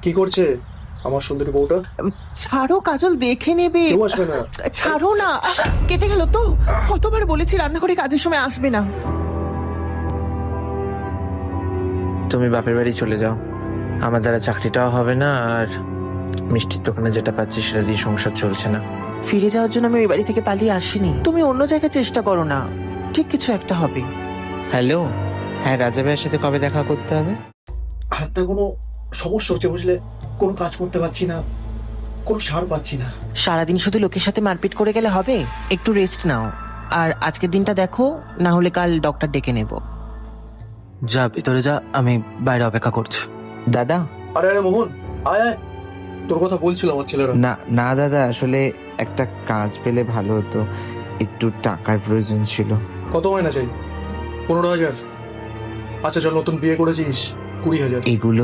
কি করছে আমার সুন্দরী বউটা? ছাড়ো, কাজল দেখে নেবে। কেউ আসবে না। ছাড়ো না, কেটে গেল তো। কতবার বলেছি রান্নাঘরে কাজের সময় আসবে না। তুমি বাপের বাড়ি চলে যাও, আমার দ্বারা চাকরিটাও হবে না, আর মিষ্টির দোকানে যেটা পাচ্ছি সেটা দিয়ে সংসার চলছে না। ফিরে যাওয়ার জন্য আমি ওই বাড়ি থেকে পালিয়ে আসিনি। তুমি অন্য জায়গায় চেষ্টা করো না, ঠিক কিছু একটা হবে। হ্যালো, হ্যাঁ রাজা ভাইয়ের সাথে কবে দেখা করতে হবে? হাতটা কোনো সমস্যা হচ্ছে বুঝলে, কোনো কাজ করতে পারছি না, কোনো সাড় পাচ্ছি না। সারাদিন শুধু লোকের সাথে মারপিট করে গেলে হবে? একটু রেস্ট নাও, আর আজকের দিনটা দেখো, না হলে কাল ডক্টর ডেকে নেব। যা ভিতরে যা, আমি বাইরে অপেক্ষা করছি। দাদা। আরে আরে মোহন, আয় আয়, তোর কথা বলছিল আমার ছেলেরা। না না দাদা, আসলে একটা কাজ পেলে ভালো হতো, একটু টাকার প্রয়োজন ছিল। কত মাইনা চাই? 15,000? আচ্ছা চল, নতুন বিয়ে করেছিস, 20,000। এগুলো